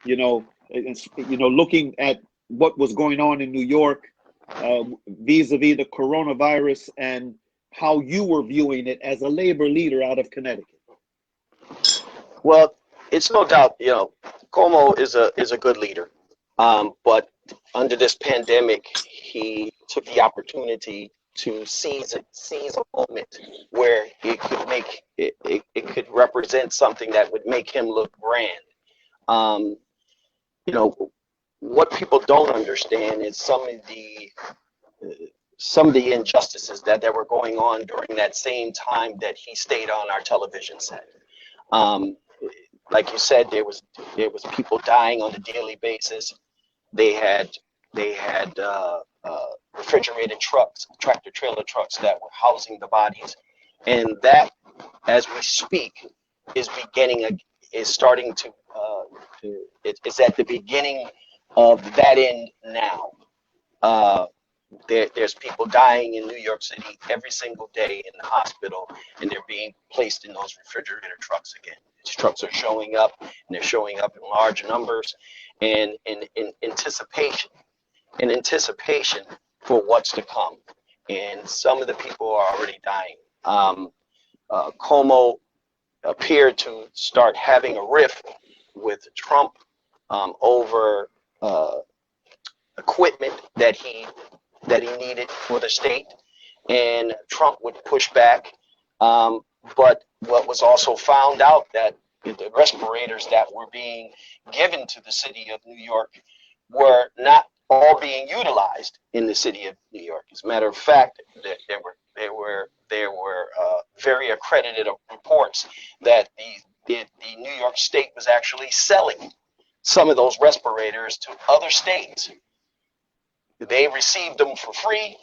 you know, looking at what was going on in New York vis-a-vis the coronavirus and how you were viewing it as a labor leader out of Connecticut? Well, it's no doubt, you know, Cuomo is a good leader, but under this pandemic, he took the opportunity to seize a moment where it could make it could represent something that would make him look grand. You know, what people don't understand is some of the injustices that were going on during that same time that he stayed on our television set. Like you said, there was people dying on a daily basis. They had refrigerated trucks, tractor trailer trucks that were housing the bodies, and that, as we speak, is starting to it's at the beginning of that end now. There's people dying in New York City every single day in the hospital, and they're being placed in those refrigerator trucks again. These trucks are showing up, and they're showing up in large numbers, and in anticipation for what's to come. And some of the people are already dying. Cuomo appeared to start having a rift with Trump over equipment that he needed for the state, and Trump would push back. But what was also found out that the respirators that were being given to the city of New York were not all being utilized in the city of New York. As a matter of fact, there were very accredited reports that the New York State was actually selling some of those respirators to other states. They received them for free,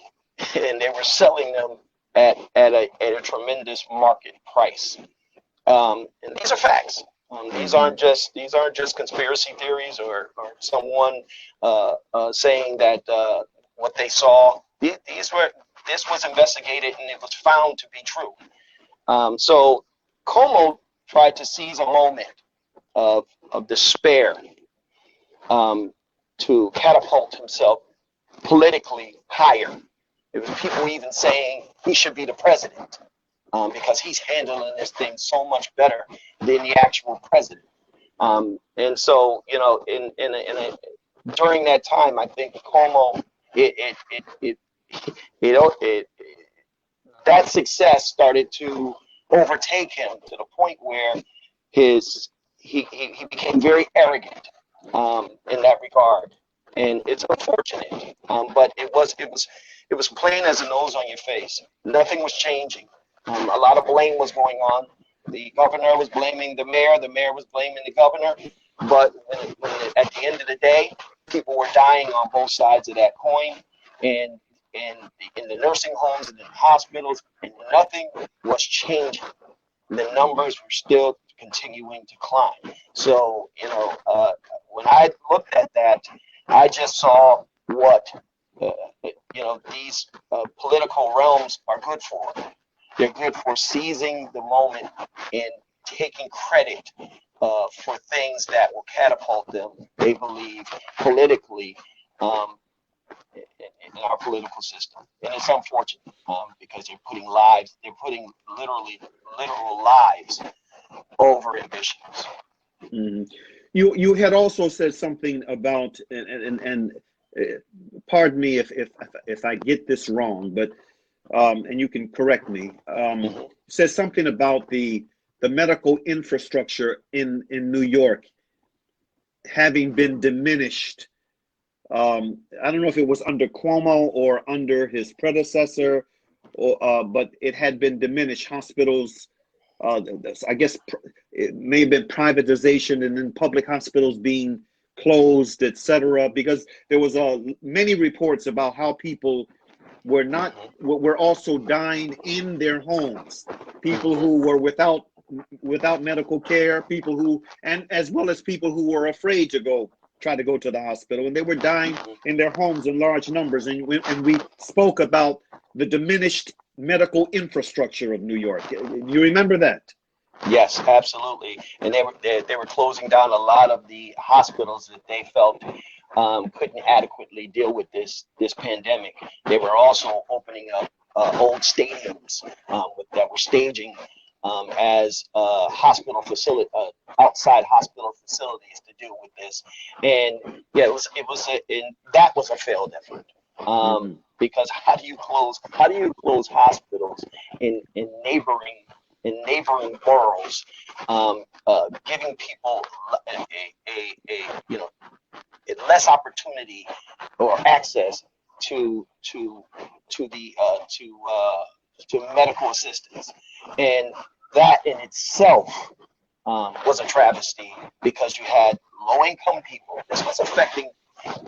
and they were selling them at a tremendous market price. And these are facts. These aren't just conspiracy theories or someone saying that what they saw. This was investigated, and it was found to be true. So Cuomo tried to seize a moment of despair to catapult himself politically higher. There was people even saying he should be the president because he's handling this thing so much better than the actual president. And so, you know, during that time, I think Cuomo, that success started to overtake him to the point where he became very arrogant in that regard, and it's unfortunate. But it was plain as a nose on your face. Nothing was changing. A lot of blame was going on. The governor was blaming the mayor was blaming the governor. But at the end of the day, people were dying on both sides of that coin, and in the nursing homes and in hospitals, and nothing was changing. The numbers were still continuing to climb. So, you know, when I looked at that, I just saw what you know, these political realms are good for. They're good for seizing the moment and taking credit for things that will catapult them, they believe, politically in our political system. And it's unfortunate because they're putting literal lives over ambitions. Mm-hmm. You had also said something about, and pardon me if I get this wrong, but and you can correct me. Says something about the medical infrastructure in New York having been diminished. I don't know if it was under Cuomo or under his predecessor, but it had been diminished. Hospitals, I guess it may have been privatization, and then public hospitals being closed, etc. Because there was many reports about how people were also dying in their homes. People who were without medical care, people who, and as well as people who were afraid to try to go to the hospital, and they were dying in their homes in large numbers. And we spoke about the diminished medical infrastructure of New York. You remember that? Yes, absolutely. And they were closing down a lot of the hospitals that they felt couldn't adequately deal with this pandemic. They were also opening up old stadiums that were staging as hospital facility, outside hospital facilities to deal with this. And yeah, that was a failed effort. Because how do you close hospitals in neighboring boroughs, giving people less opportunity or access to medical assistance, and that in itself was a travesty, because you had low-income people. This was affecting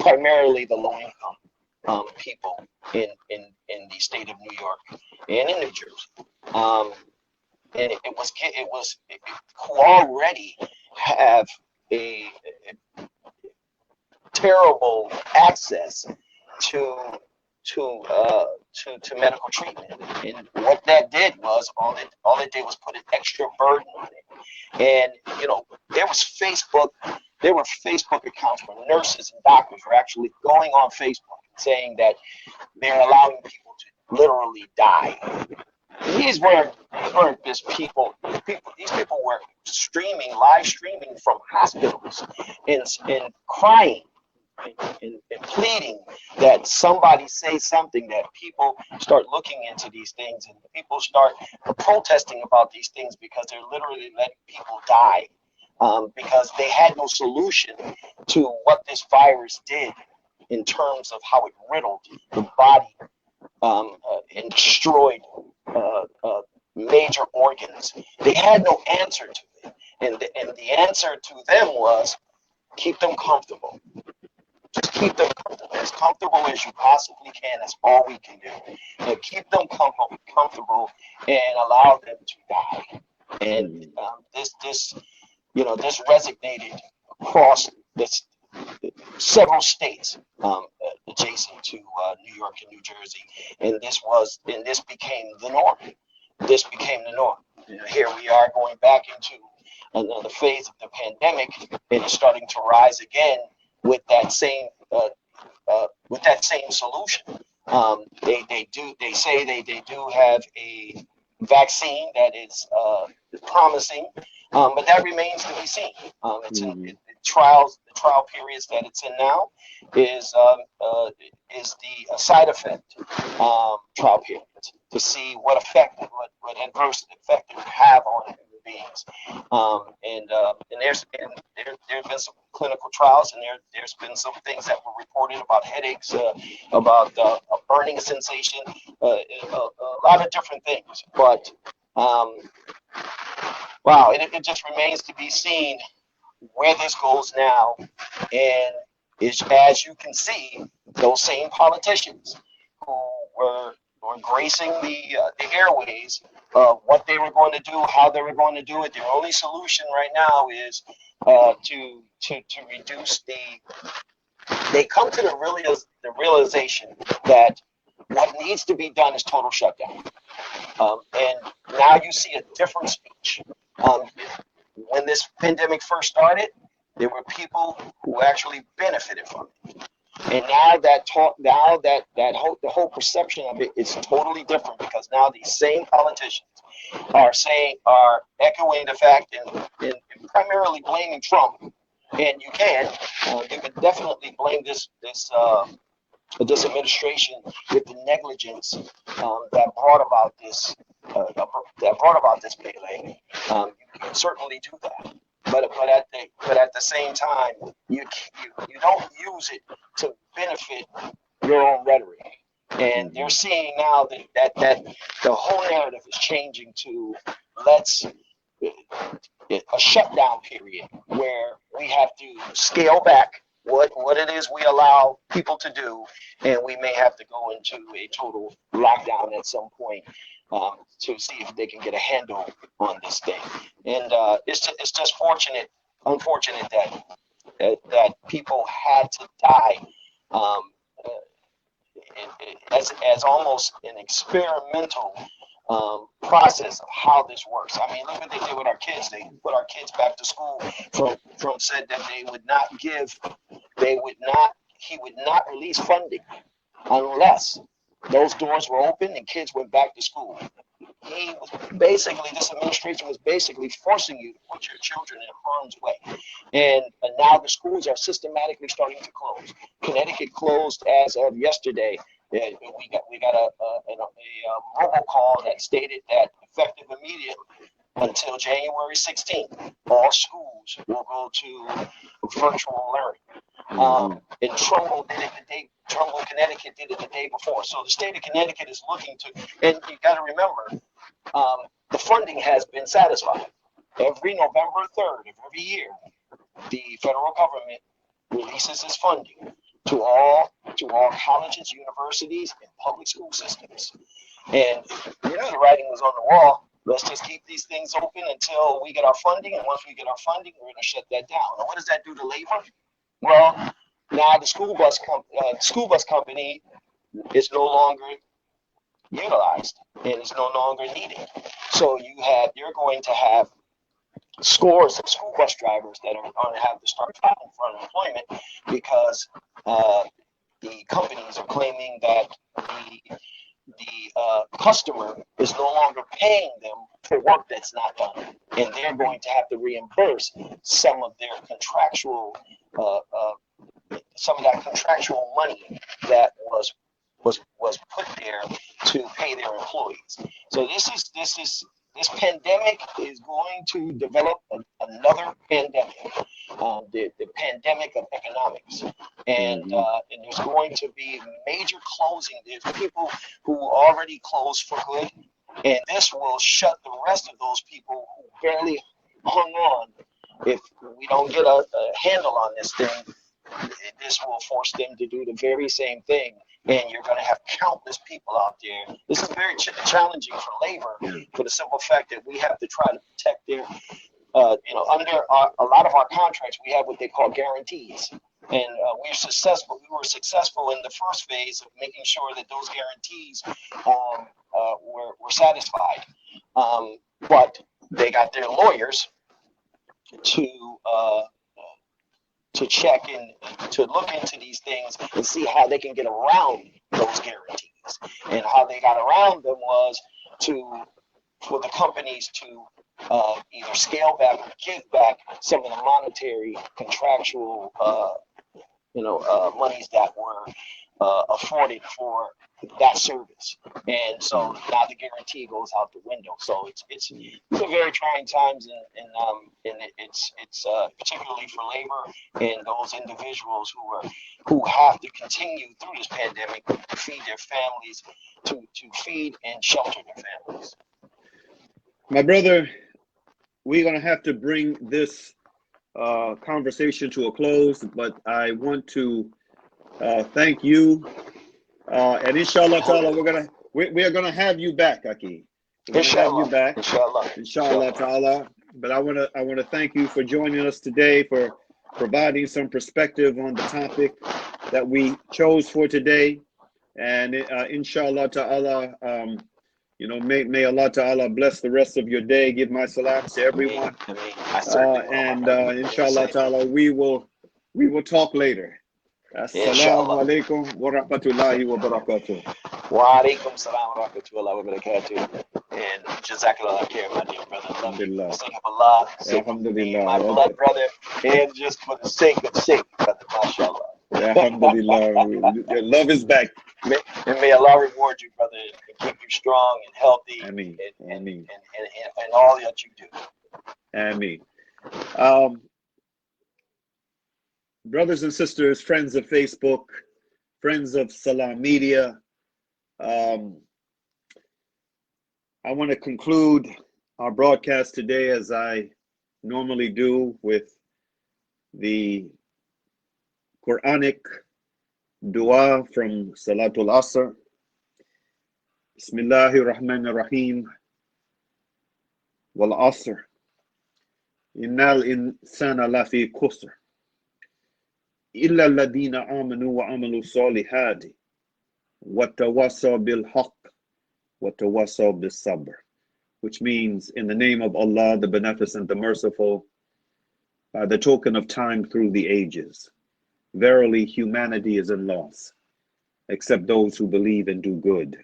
primarily the low-income people in the state of New York and in New Jersey, and who already have a terrible access to medical treatment. And what that did was all it did was put an extra burden on it. And you know, there were Facebook accounts where nurses and doctors were actually going on Facebook and saying that they're allowing people to literally die weren't just these people were live streaming from hospitals and crying and pleading that somebody say something, that people start looking into these things, and people start protesting about these things because they're literally letting people die, because they had no solution to what this virus did in terms of how it riddled the body, and destroyed major organs. They had no answer to it, and the answer to them was keep them comfortable. Just keep them as comfortable as you possibly can. That's all we can do. And keep them comfortable and allow them to die. And this resonated across several states adjacent to New York and New Jersey, and this became the norm. This became the norm. Here we are going back into another phase of the pandemic, and it's starting to rise again with that same solution. They say they do have a vaccine that is promising, but that remains to be seen. The trial periods that it's in now is the side effect trial periods to see what adverse effect it would have on human beings. And there's been some clinical trials, and there's been some things that were reported about headaches, about a burning sensation, a lot of different things. But wow, it just remains to be seen where this goes now. And as you can see, those same politicians who were gracing the airways of what they were going to do, how they were going to do it, their only solution right now is to reduce they come to the realization that what needs to be done is total shutdown. And now you see a different speech. When this pandemic first started, there were people who actually benefited from it. And now the whole perception of it is totally different, because now these same politicians are echoing the fact and primarily blaming Trump. And you can definitely blame this administration with the negligence that brought about this melee. You can certainly do that, but at the same time, you don't use it to benefit your own rhetoric. And they're seeing now that the whole narrative is changing to a shutdown period where we have to scale back what it is we allow people to do, and we may have to go into a total lockdown at some point to see if they can get a handle on this thing. And it's just unfortunate that people had to die as almost an experimental process of how this works. I mean, look what they did with our kids. They put our kids back to school. Trump said that he would not release funding unless those doors were open and kids went back to school. This administration was basically forcing you to put your children in harm's way. And now the schools are systematically starting to close. Connecticut closed as of yesterday. We got a robocall that stated that effective immediately until January 16th, all schools will go to virtual learning. And Trumbull, Connecticut did it the day before. So the state of Connecticut is looking to, and you got to remember, the funding has been satisfied. Every November 3rd of every year, the federal government releases its funding to all colleges, universities, and public school systems. And you knew the writing was on the wall. Let's just keep these things open until we get our funding, and once we get our funding, we're going to shut that down. And what does that do to labor? Well, now the school bus company is no longer utilized and is no longer needed. So you're going to have scores of school bus drivers that are going to have to start filing for unemployment because the companies are claiming that customer is no longer paying them for work that's not done, and they're going to have to reimburse some of their contractual, some of that contractual money that was put there to pay their employees. So this pandemic is going to develop another pandemic, the pandemic of economics, and there's going to be major closing. There's people who already closed for good, and this will shut the rest of those people who barely hung on. If we don't get a handle on this thing, this will force them to do the very same thing, and you're going to have countless people out there. This is very challenging for labor, for the simple fact that we have to try to protect their, under a lot of our contracts, we have what they call guarantees, and we were successful in the first phase of making sure that those guarantees were satisfied, but they got their lawyers to check and to look into these things and see how they can get around those guarantees. And how they got around them was for the companies to either scale back or give back some of the monetary contractual monies that were afforded for that service. And so now the guarantee goes out the window. So it's a very trying times, and it's particularly for labor and those individuals who have to continue through this pandemic to feed their families, to feed and shelter their families. My brother, we're going to have to bring this conversation to a close, but I want to thank you. And inshallah ta'ala, we are gonna have you back, Aki. We're gonna have you back. Inshallah ta'ala. But I wanna thank you for joining us today, for providing some perspective on the topic that we chose for today. And inshallah ta'ala, may Allah ta'ala bless the rest of your day. Give my salams to everyone. And inshallah ta'ala, we will talk later. Assalamu alaikum wa rahmatullahi wa barakatuh. Wa alaikum salam wa rahmatullahi wa barakatuh. And jazakallah khair, my dear brother. Alhamdulillah. Alhamdulillah. My blood brother, and just for the sake of brother, mashallah. Alhamdulillah. Your love is back. And may Allah reward you, brother, and keep you strong and healthy. Ameen. And all that you do. Ameen. Brothers and sisters, friends of Facebook, friends of Salam Media, I want to conclude our broadcast today, as I normally do, with the Quranic dua from Salatul Asr. Bismillahir Rahmanir Rahim. Wal Asr. Innal insana lafi khusr. إلا الذين آمنوا وعملوا الصالحات وتواصوا بالحق وتواصوا بالصبر, which means, in the name of Allah, the Beneficent, the Merciful, by the token of time through the ages, verily humanity is in loss, except those who believe and do good,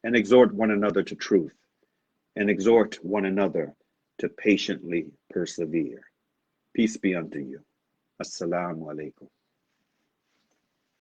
and exhort one another to truth, and exhort one another to patiently persevere. Peace be unto you. Assalamu alaikum.